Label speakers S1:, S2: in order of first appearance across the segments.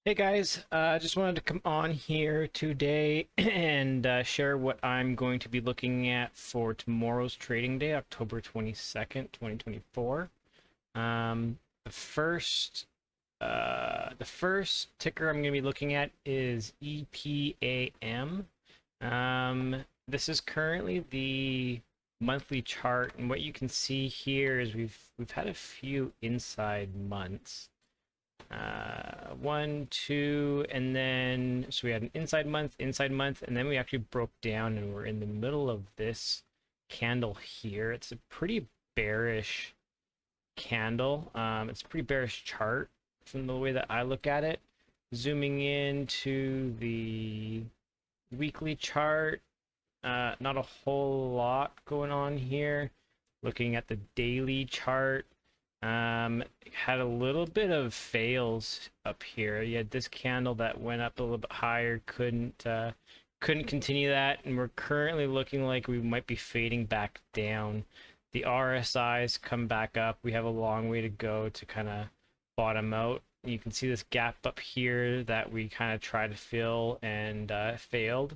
S1: Hey guys, I just wanted to come on here today and share what I'm going to be looking at for tomorrow's trading day, October 22nd, 2024. The first ticker I'm going to be looking at is EPAM. This is currently the monthly chart, and what you can see here is we've had a few inside months. One, two, and then so we had an inside month, and then we actually broke down and we're in the middle of this candle here. It's a pretty bearish candle. It's a pretty bearish chart from the way that I look at it. Zooming into the weekly chart, not a whole lot going on here. Looking at the daily chart, had a little bit of fails up here. You had this candle that went up a little bit higher, couldn't continue that, and we're currently looking like we might be fading back down. The RSI's come back up. We have a long way to go to kind of bottom out. You can see this gap up here that we kind of tried to fill and failed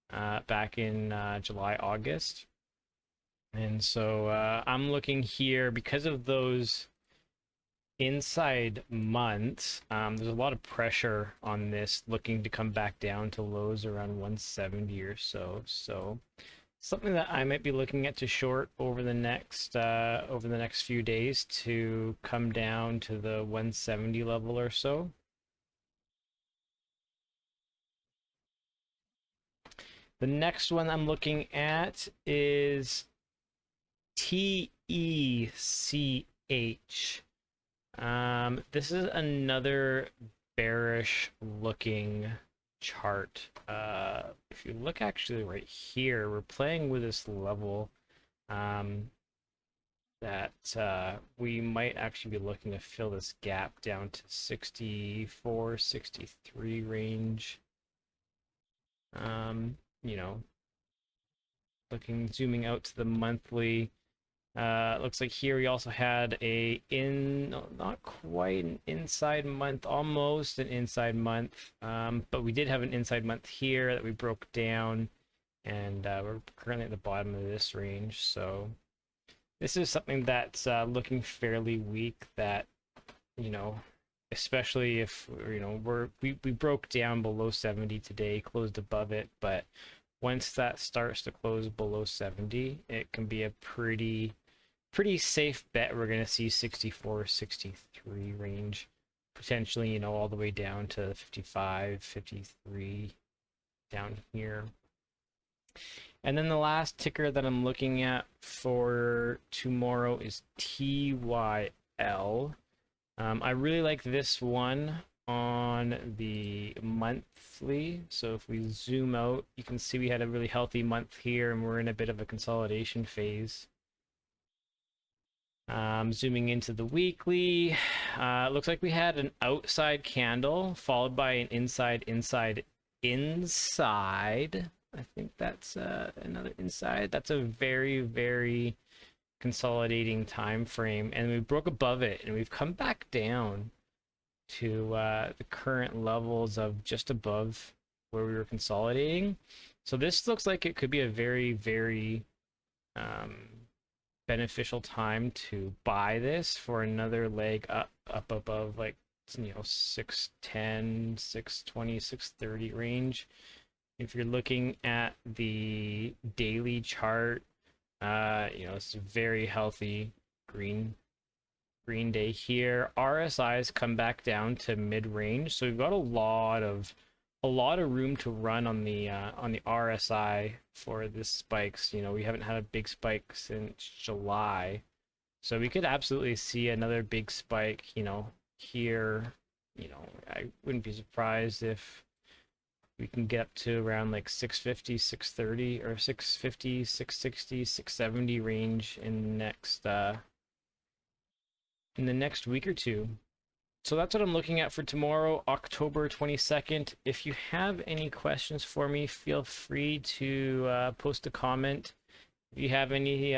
S1: back in July, August. And so I'm looking here because of those inside months. There's a lot of pressure on this, looking to come back down to lows around 170 or so. So something that I might be looking at to short over the next few days to come down to the 170 level or so. The next one I'm looking at is TECH. This is another bearish looking chart. If you look actually right here, we're playing with this level that we might actually be looking to fill this gap down to 64, 63 range. You know, zooming out to the monthly. Looks like here we also had not quite an inside month, almost an inside month, but we did have an inside month here that we broke down, and we're currently at the bottom of this range. So this is something that's looking fairly weak. That you know, especially if we broke down below 70 today, closed above it, but once that starts to close below 70, it can be a pretty safe bet we're going to see 64, 63 range, potentially, all the way down to 55, 53 down here. And then the last ticker that I'm looking at for tomorrow is TYL. I really like this one on the monthly. So if we zoom out, you can see we had a really healthy month here, and we're in a bit of a consolidation phase. Zooming into the weekly, looks like we had an outside candle followed by an inside. I think that's another inside. That's a very, very consolidating time frame, and we broke above it, and we've come back down to the current levels of just above where we were consolidating. So this looks like it could be a very, very beneficial time to buy this for another leg up above, like 610, 620, 630 range. If you're looking at the daily chart, it's a very healthy green day here. RSI's come back down to mid-range, so we've got a lot of room to run on the RSI for this spikes. We haven't had a big spike since July, so we could absolutely see another big spike. Here, I wouldn't be surprised if we can get up to around like 650, 630, or 650, 660, 670 range in the next week or two. So that's what I'm looking at for tomorrow, October 22nd. If you have any questions for me, feel free to post a comment. If you have any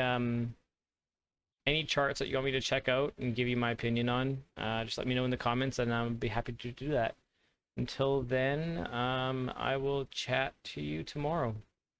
S1: charts that you want me to check out and give you my opinion on, just let me know in the comments, and I'll be happy to do that. Until then, I will chat to you tomorrow.